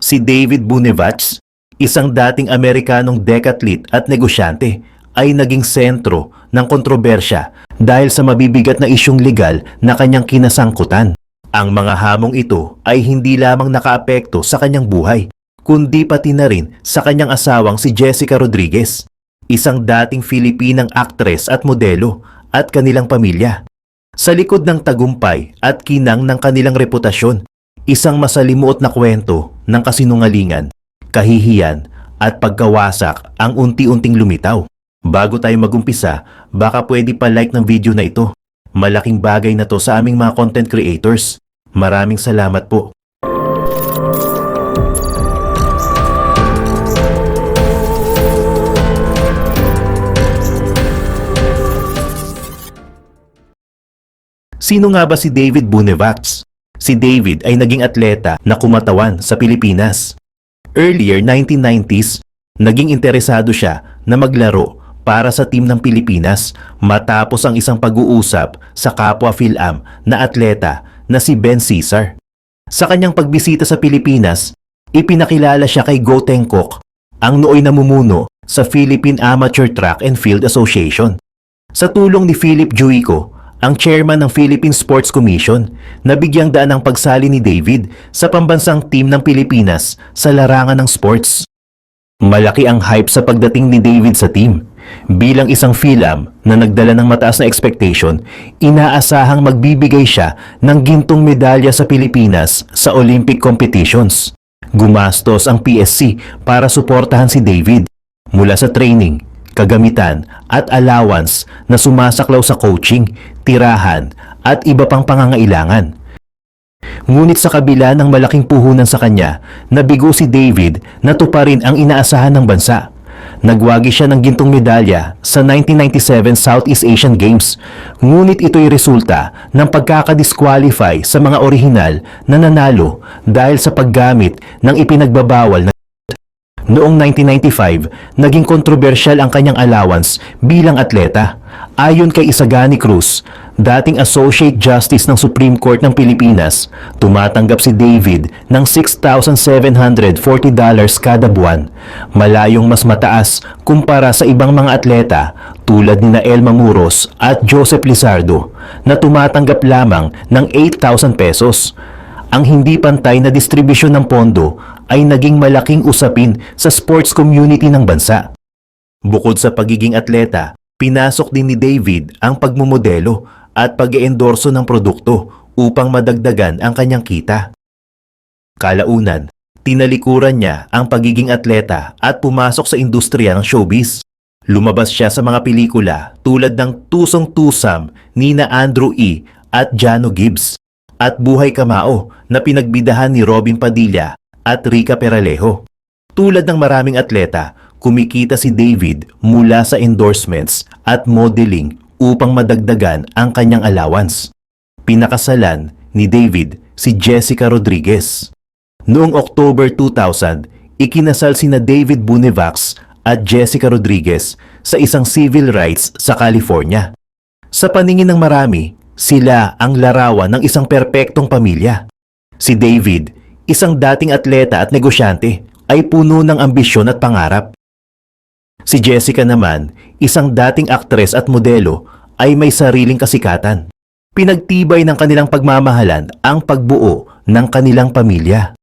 Si David Bunevach, isang dating Amerikanong decathlete at negosyante, ay naging sentro ng kontrobersya dahil sa mabibigat na isyung legal na kanyang kinasangkutan. Ang mga hamong ito ay hindi lamang nakaapekto sa kanyang buhay, kundi pati na rin sa kanyang asawang si Jessica Rodriguez, isang dating Filipinang aktres at modelo, at kanilang pamilya. Sa likod ng tagumpay at kinang ng kanilang reputasyon, isang masalimuot na kwento ng kasinungalingan, kahihiyan at pagkawasak ang unti-unting lumitaw. Bago tayo magumpisa, baka pwede pa like ng video na ito. Malaking bagay na to sa aming mga content creators. Maraming salamat po. Sino nga ba si David Bunevach? Si David ay naging atleta na kumatawan sa Pilipinas. Earlier 1990s, naging interesado siya na maglaro para sa team ng Pilipinas matapos ang isang pag-uusap sa kapwa Phil-Am na atleta na si Ben Cesar. Sa kanyang pagbisita sa Pilipinas, ipinakilala siya kay Go Tengkok, ang nooy namumuno sa Philippine Amateur Track and Field Association. Sa tulong ni Philip Juico, ang chairman ng Philippine Sports Commission, nabigyang daan ang pagsali ni David sa pambansang team ng Pilipinas sa larangan ng sports. Malaki ang hype sa pagdating ni David sa team. Bilang isang Phil-Am na nagdala ng mataas na expectation, inaasahang magbibigay siya ng gintong medalya sa Pilipinas sa Olympic competitions. Gumastos ang PSC para suportahan si David mula sa training, kagamitan at allowance na sumasaklaw sa coaching, tirahan at iba pang pangangailangan. Ngunit sa kabila ng malaking puhunan sa kanya, nabigo si David na tuparin ang inaasahan ng bansa. Nagwagi siya ng gintong medalya sa 1997 Southeast Asian Games, ngunit ito'y resulta ng pagkakadisqualify sa mga orihinal na nanalo dahil sa paggamit ng ipinagbabawal na. Noong 1995, naging kontrobersyal ang kanyang allowance bilang atleta. Ayon kay Isagani Cruz, dating Associate Justice ng Supreme Court ng Pilipinas, tumatanggap si David ng $6,740 kada buwan, malayong mas mataas kumpara sa ibang mga atleta tulad ni Elma Muros at Joseph Lizardo na tumatanggap lamang ng 8,000 pesos. Ang hindi pantay na distribusyon ng pondo ay naging malaking usapin sa sports community ng bansa. Bukod sa pagiging atleta, pinasok din ni David ang pagmumodelo at pag-eendorso ng produkto upang madagdagan ang kanyang kita. Kalaunan, tinalikuran niya ang pagiging atleta at pumasok sa industriya ng showbiz. Lumabas siya sa mga pelikula tulad ng Tusong Tusam nina Andrew E. at Jano Gibbs at Buhay Kamao na pinagbidahan ni Robin Padilla at Rica Peralejo. Tulad ng maraming atleta, kumikita si David mula sa endorsements at modeling upang madagdagan ang kanyang allowance. Pinakasalan ni David si Jessica Rodriguez. Noong October 2000, ikinasal sina David Bunevach at Jessica Rodriguez sa isang civil rights sa California. Sa paningin ng marami, sila ang larawan ng isang perpektong pamilya. Si David, isang dating atleta at negosyante, ay puno ng ambisyon at pangarap. Si Jessica naman, isang dating aktres at modelo, ay may sariling kasikatan. Pinagtibay ng kanilang pagmamahalan ang pagbuo ng kanilang pamilya.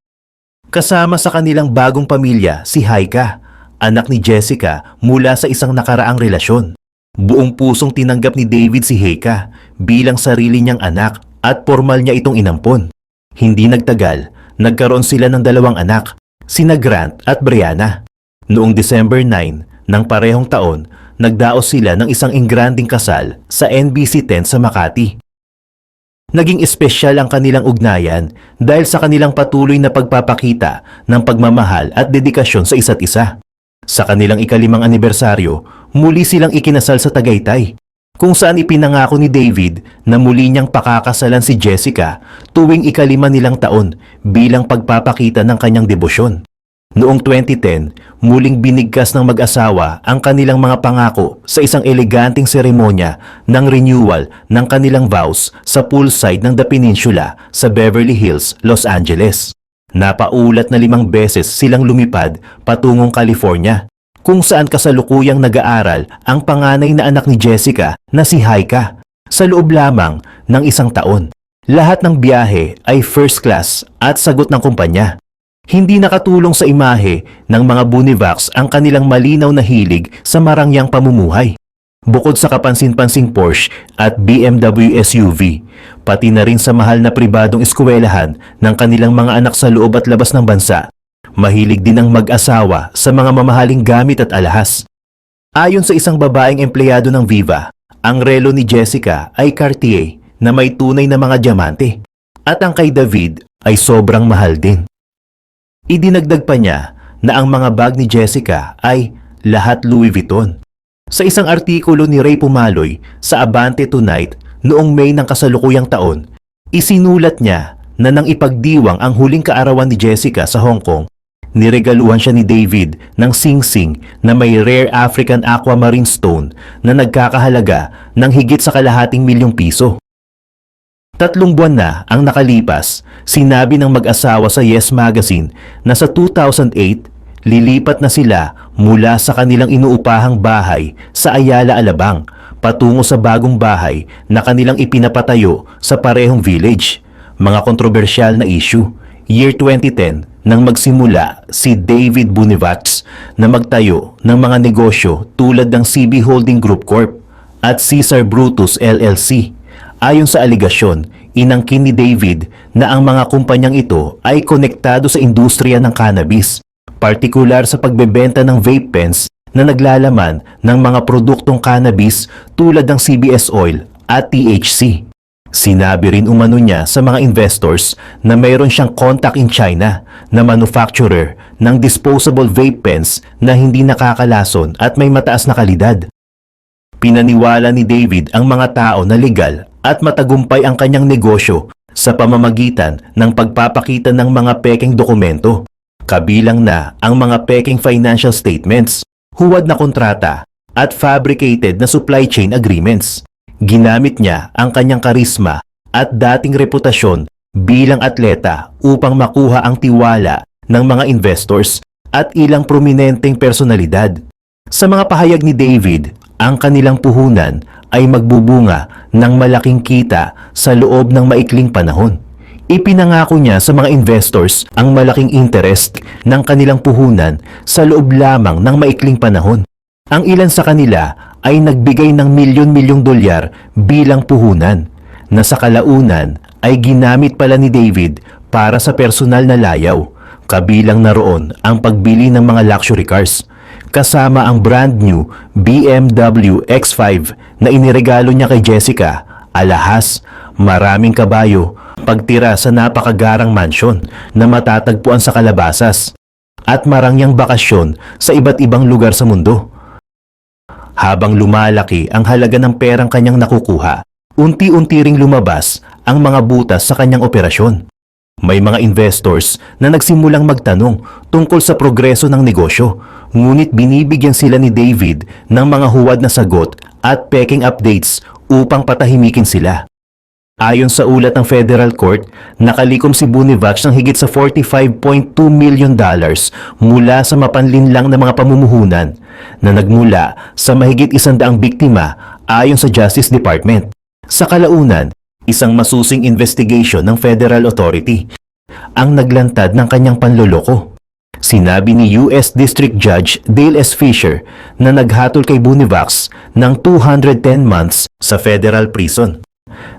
Kasama sa kanilang bagong pamilya si Haika, anak ni Jessica mula sa isang nakaraang relasyon. Buong pusong tinanggap ni David si Haika bilang sarili niyang anak at formal niya itong inampon. Hindi nagtagal, nagkaroon sila ng dalawang anak, sina Grant at Brianna. Noong December 9 ng parehong taon, nagdaos sila ng isang ingranding kasal sa NBC 10 sa Makati. Naging espesyal ang kanilang ugnayan dahil sa kanilang patuloy na pagpapakita ng pagmamahal at dedikasyon sa isa't isa. Sa kanilang ika-5 anibersaryo, muli silang ikinasal sa Tagaytay, kung saan ipinangako ni David na muli niyang pakakasalan si Jessica tuwing ika-5 nilang taon bilang pagpapakita ng kanyang debosyon. Noong 2010, muling binigkas ng mag-asawa ang kanilang mga pangako sa isang eleganteng seremonya ng renewal ng kanilang vows sa poolside ng The Peninsula sa Beverly Hills, Los Angeles. Napaulat na 5 beses silang lumipad patungong California, kung saan kasalukuyang nag-aaral ang panganay na anak ni Jessica na si Haika sa loob lamang ng 1 taon. Lahat ng biyahe ay first class at sagot ng kumpanya. Hindi nakatulong sa imahe ng mga Bonifax ang kanilang malinaw na hilig sa marangyang pamumuhay. Bukod sa kapansin-pansing Porsche at BMW SUV, pati na rin sa mahal na pribadong eskwelahan ng kanilang mga anak sa loob at labas ng bansa, mahilig din ang mag-asawa sa mga mamahaling gamit at alahas. Ayon sa isang babaeng empleyado ng Viva, ang relo ni Jessica ay Cartier na may tunay na mga diamante, at ang kay David ay sobrang mahal din. Idinagdag pa niya na ang mga bag ni Jessica ay lahat Louis Vuitton. Sa isang artikulo ni Ray Pumaloy sa Abante Tonight noong May ng kasalukuyang taon, isinulat niya na nang ipagdiwang ang huling kaarawan ni Jessica sa Hong Kong, niregaluhan siya ni David ng sing-sing na may rare African aquamarine stone na nagkakahalaga ng higit sa ₱250,000. 3 buwan na ang nakalipas, sinabi ng mag-asawa sa Yes Magazine na sa 2008, lilipat na sila mula sa kanilang inuupahang bahay sa Ayala, Alabang, patungo sa bagong bahay na kanilang ipinapatayo sa parehong village. Mga kontrobersyal na issue. Year 2010 nang magsimula si David Bonifax na magtayo ng mga negosyo tulad ng CB Holding Group Corp at Cesar Brutus LLC. Ayon sa aligasyon, inangkin ni David na ang mga kumpanyang ito ay konektado sa industriya ng cannabis, partikular sa pagbebenta ng vape pens na naglalaman ng mga produktong cannabis tulad ng CBS oil at THC. Sinabi rin umano niya sa mga investors na mayroon siyang contact in China na manufacturer ng disposable vape pens na hindi nakakalason at may mataas na kalidad. Pinaniwala ni David ang mga tao na legal at matagumpay ang kanyang negosyo sa pamamagitan ng pagpapakita ng mga pekeng dokumento, kabilang na ang mga pekeng financial statements, huwad na kontrata, at fabricated na supply chain agreements. Ginamit niya ang kanyang karisma at dating reputasyon bilang atleta upang makuha ang tiwala ng mga investors at ilang prominenteng personalidad. Sa mga pahayag ni David, ang kanilang puhunan ay magbubunga ng malaking kita sa loob ng maikling panahon. Ipinangako niya sa mga investors ang malaking interest ng kanilang puhunan sa loob lamang ng maikling panahon. Ang ilan sa kanila ay nagbigay ng milyon-milyong dolyar bilang puhunan, na sa kalaunan ay ginamit pala ni David para sa personal na layaw, kabilang na roon ang pagbili ng mga luxury cars, kasama ang brand new BMW X5 na iniregalo niya kay Jessica, alahas, maraming kabayo, pagtira sa napakagarang mansyon na matatagpuan sa Calabasas, at marangyang bakasyon sa iba't ibang lugar sa mundo. Habang lumalaki ang halaga ng perang kanyang nakukuha, unti-unti ring lumabas ang mga butas sa kanyang operasyon. May mga investors na nagsimulang magtanong tungkol sa progreso ng negosyo, ngunit binibigyan sila ni David ng mga huwad na sagot at peking updates upang patahimikin sila. Ayon sa ulat ng Federal Court, nakalikom si Bonifax ng higit sa $45.2 million mula sa mapanlinlang na mga pamumuhunan na nagmula sa mahigit 100 biktima ayon sa Justice Department. Sa kalaunan, isang masusing investigation ng Federal Authority ang naglantad ng kanyang panloloko. Sinabi ni U.S. District Judge Dale S. Fisher na naghatol kay Bonifax ng 210 months sa federal prison,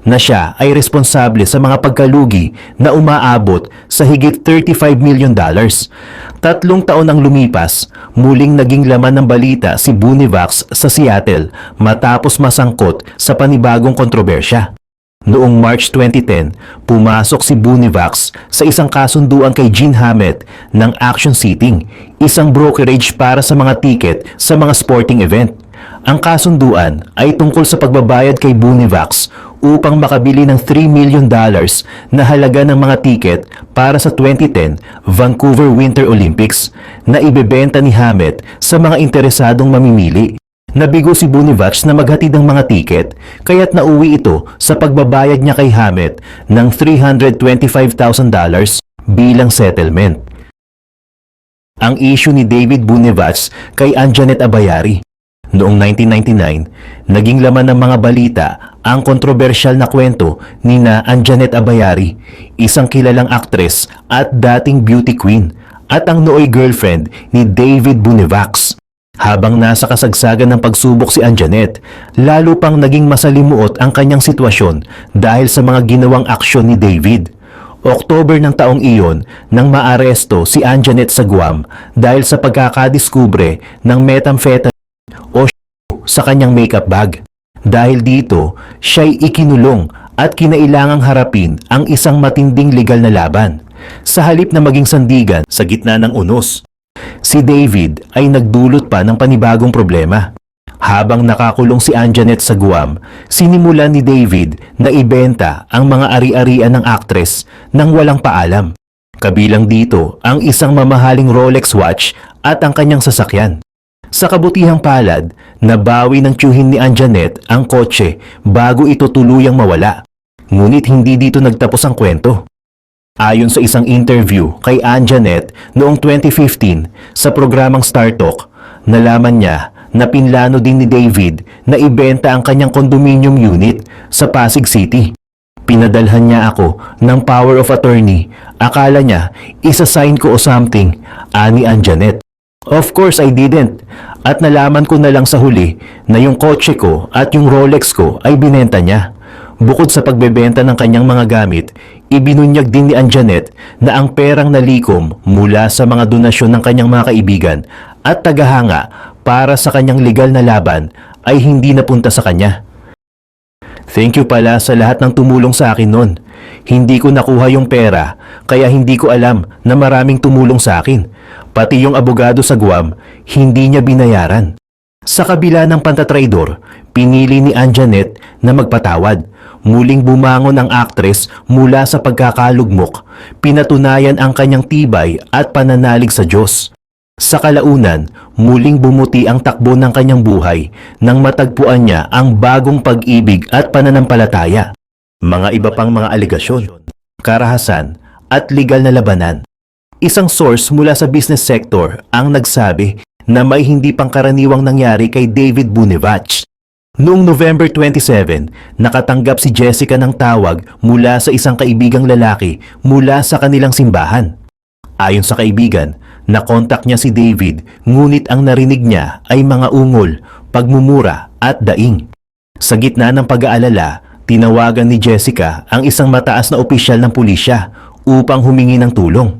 na siya ay responsable sa mga pagkalugi na umaabot sa higit $35 million. 3 taon ang lumipas, muling naging laman ng balita si Bonifax sa Seattle matapos masangkot sa panibagong kontrobersya. Noong March 2010, pumasok si Bonifax sa isang kasunduan kay Gene Hammett ng Action Seating, isang brokerage para sa mga tiket sa mga sporting event. Ang kasunduan ay tungkol sa pagbabayad kay Bonifax upang makabili ng $3 million na halaga ng mga tiket para sa 2010 Vancouver Winter Olympics na ibebenta ni Hammett sa mga interesadong mamimili. Nabigo si Bonifax na maghatid ng mga tiket, kaya't nauwi ito sa pagbabayad niya kay Hammett ng $325,000 bilang settlement. Ang issue ni David Bunevats kay Anjanette Abayari. Noong 1999, naging laman ng mga balita ang kontrobersyal na kwento ni na Anjanette Abayari, isang kilalang aktres at dating beauty queen at ang nooy girlfriend ni David Bunevats. Habang nasa kasagsagan ng pagsubok si Anjanette, lalo pang naging masalimuot ang kanyang sitwasyon dahil sa mga ginawang aksyon ni David. October ng taong iyon nang maaresto si Anjanette sa Guam dahil sa pagkakadiskubre ng methamphetamine o sa kanyang makeup bag. Dahil dito, siya'y ikinulong at kinailangang harapin ang isang matinding legal na laban. Sa halip na maging sandigan sa gitna ng unos, si David ay nagdulot pa ng panibagong problema. Habang nakakulong si Anjanette sa Guam, sinimulan ni David na ibenta ang mga ari-arian ng aktres nang walang paalam. Kabilang dito ang isang mamahaling Rolex watch at ang kanyang sasakyan. Sa kabutihang palad, nabawi ng tiyuhin ni Anjanette ang kotse bago ito tuluyang mawala. Ngunit hindi dito nagtapos ang kwento. Ayon sa isang interview kay Anjanette noong 2015 sa programang Star Talk, nalaman niya na pinlano din ni David na ibenta ang kanyang condominium unit sa Pasig City. Pinadalhan niya ako ng power of attorney. Akala niya isa-sign ko o something, ani Anjanette. Of course I didn't. At nalaman ko na lang sa huli na yung kotse ko at yung Rolex ko ay binenta niya. Bukod sa pagbebenta ng kanyang mga gamit, ibinunyag din ni Anjanette na ang perang nalikom mula sa mga donasyon ng kanyang mga kaibigan at tagahanga para sa kanyang legal na laban ay hindi napunta sa kanya. Thank you pala sa lahat ng tumulong sa akin noon. Hindi ko nakuha yung pera, kaya hindi ko alam na maraming tumulong sa akin. Pati yung abogado sa Guam, hindi niya binayaran. Sa kabila ng pantatraidor, pinili ni Anjanette na magpatawad. Muling bumangon ang aktres mula sa pagkakalugmok. Pinatunayan ang kanyang tibay at pananalig sa Diyos. Sa kalaunan, muling bumuti ang takbo ng kanyang buhay nang matagpuan niya ang bagong pag-ibig at pananampalataya. Mga iba pang mga aligasyon, karahasan at legal na labanan. Isang source mula sa business sector ang nagsabi na may hindi pangkaraniwang nangyari kay David Bunevats. Noong November 27, nakatanggap si Jessica ng tawag mula sa isang kaibigang lalaki mula sa kanilang simbahan. Ayon sa kaibigan, nakontak niya si David ngunit ang narinig niya ay mga ungol, pagmumura at daing. Sa gitna ng pag-aalala, tinawagan ni Jessica ang isang mataas na opisyal ng pulisya upang humingi ng tulong.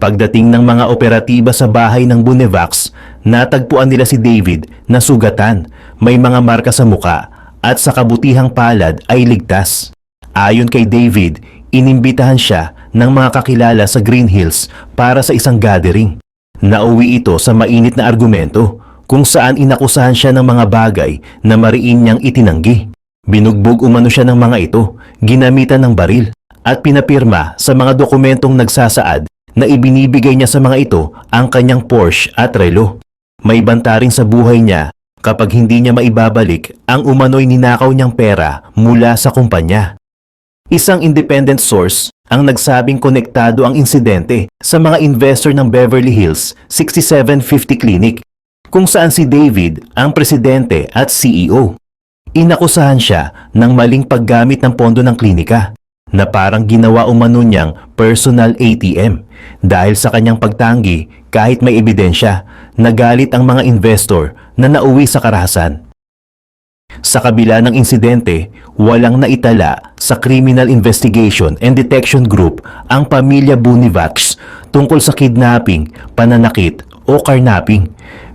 Pagdating ng mga operatiba sa bahay ng Bunevats, natagpuan nila si David na sugatan, may mga marka sa muka at sa kabutihang palad ay ligtas. Ayon kay David, inimbitahan siya ng mga kakilala sa Green Hills para sa isang gathering. Nauwi ito sa mainit na argumento kung saan inakusahan siya ng mga bagay na mariin niyang itinanggi. Binugbog umano siya ng mga ito, ginamitan ng baril at pinapirma sa mga dokumentong nagsasaad na ibinibigay niya sa mga ito ang kanyang Porsche at relo. May banta rin sa buhay niya kapag hindi niya maibabalik ang umano'y ninakaw niyang pera mula sa kumpanya. Isang independent source ang nagsabing konektado ang insidente sa mga investor ng Beverly Hills 6750 Clinic kung saan si David ang presidente at CEO. Inakusahan siya ng maling paggamit ng pondo ng klinika na parang ginawa umano niyang personal ATM. Dahil sa kanyang pagtanggi kahit may ebidensya, nagalit ang mga investor na nauwi sa karahasan. Sa kabila ng insidente, walang naitala sa Criminal Investigation and Detection Group ang pamilya Bunevats tungkol sa kidnapping, pananakit o carnapping.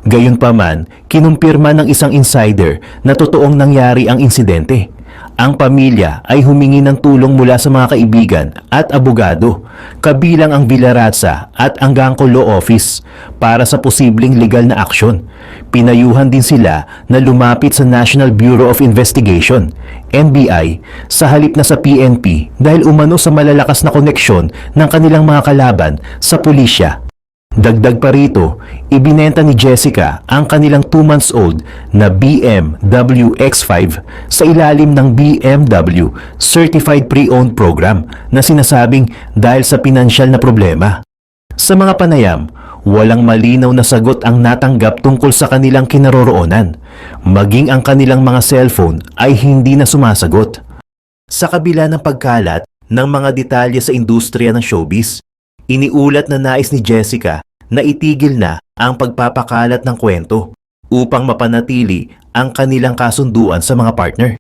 Gayunpaman, kinumpirma ng isang insider na totoong nangyari ang insidente. Ang pamilya ay humingi ng tulong mula sa mga kaibigan at abogado, kabilang ang Villarraza at ang Gangco Law Office para sa posibleng legal na aksyon. Pinayuhan din sila na lumapit sa National Bureau of Investigation, NBI, sa halip na sa PNP dahil umano sa malalakas na koneksyon ng kanilang mga kalaban sa pulisya. Dagdag pa rito, ibinenta ni Jessica ang kanilang 2 months old na BMW X5 sa ilalim ng BMW Certified Pre-Owned Program na sinasabing dahil sa pinansyal na problema. Sa mga panayam, walang malinaw na sagot ang natanggap tungkol sa kanilang kinaroroonan. Maging ang kanilang mga cellphone ay hindi na sumasagot. Sa kabila ng pagkalat ng mga detalye sa industriya ng showbiz, iniulat na nais ni Jessica na itigil na ang pagpapakalat ng kwento upang mapanatili ang kanilang kasunduan sa mga partner.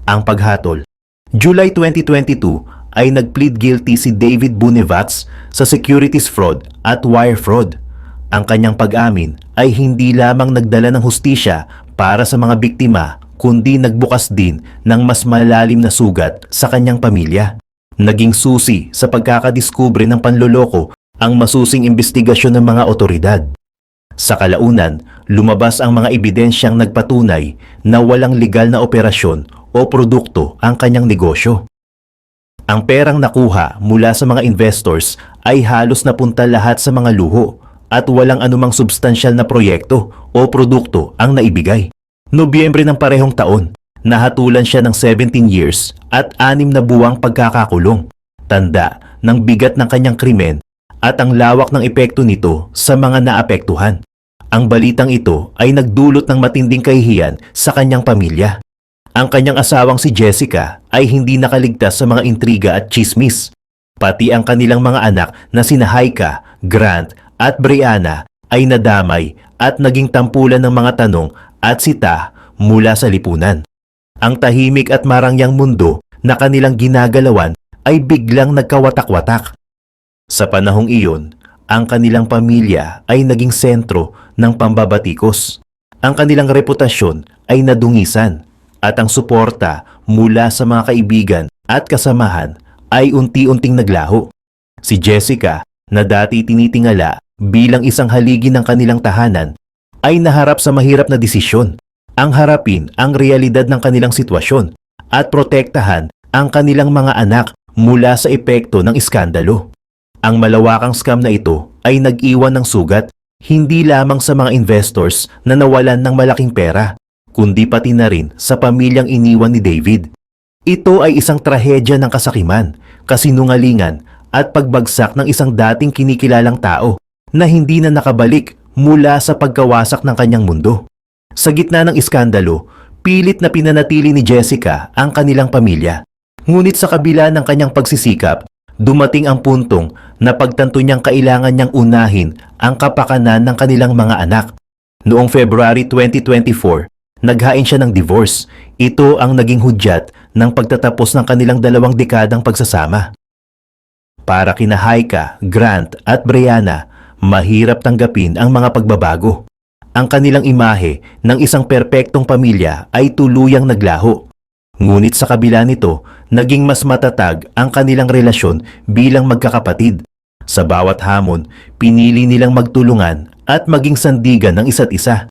Ang paghatol. July 2022 ay nag-plead guilty si David Bunevats sa securities fraud at wire fraud. Ang kanyang pag-amin ay hindi lamang nagdala ng hustisya para sa mga biktima kundi nagbukas din ng mas malalim na sugat sa kanyang pamilya. Naging susi sa pagkakadiskubre ng panloloko ang masusing investigasyon ng mga otoridad. Sa kalaunan, lumabas ang mga ebidensyang nagpatunay na walang legal na operasyon o produkto ang kanyang negosyo. Ang perang nakuha mula sa mga investors ay halos napunta lahat sa mga luho at walang anumang substansyal na proyekto o produkto ang naibigay. Nobyembre ng parehong taon, nahatulan siya ng 17 years at 6 na buwang pagkakakulong. Tanda ng bigat ng kanyang krimen at ang lawak ng epekto nito sa mga naapektuhan. Ang balitang ito ay nagdulot ng matinding kahihiyan sa kanyang pamilya. Ang kanyang asawang si Jessica ay hindi nakaligtas sa mga intriga at chismis. Pati ang kanilang mga anak na sina Haika, Grant at Brianna ay nadamay at naging tampulan ng mga tanong at sita mula sa lipunan. Ang tahimik at marangyang mundo na kanilang ginagalawan ay biglang nagkawatak-watak. Sa panahong iyon, ang kanilang pamilya ay naging sentro ng pambabatikos. Ang kanilang reputasyon ay nadungisan at ang suporta mula sa mga kaibigan at kasamahan ay unti-unting naglaho. Si Jessica, na dati tinitingala bilang isang haligi ng kanilang tahanan, ay naharap sa mahirap na desisyon. Ang harapin ang realidad ng kanilang sitwasyon at protektahan ang kanilang mga anak mula sa epekto ng iskandalo. Ang malawakang scam na ito ay nag-iwan ng sugat hindi lamang sa mga investors na nawalan ng malaking pera, kundi pati na rin sa pamilyang iniwan ni David. Ito ay isang trahedya ng kasakiman, kasinungalingan at pagbagsak ng isang dating kinikilalang tao na hindi na nakabalik mula sa pagkawasak ng kanyang mundo. Sa gitna ng iskandalo, pilit na pinanatili ni Jessica ang kanilang pamilya. Ngunit sa kabila ng kanyang pagsisikap, dumating ang puntong na pagtanto niyang kailangan niyang unahin ang kapakanan ng kanilang mga anak. Noong February 2024, naghain siya ng divorce. Ito ang naging hudyat ng pagtatapos ng kanilang 2 dekadang pagsasama. Para kina Haika, Grant at Brianna, mahirap tanggapin ang mga pagbabago. Ang kanilang imahe ng isang perpektong pamilya ay tuluyang naglaho. Ngunit sa kabila nito, naging mas matatag ang kanilang relasyon bilang magkakapatid. Sa bawat hamon, pinili nilang magtulungan at maging sandigan ng isa't isa.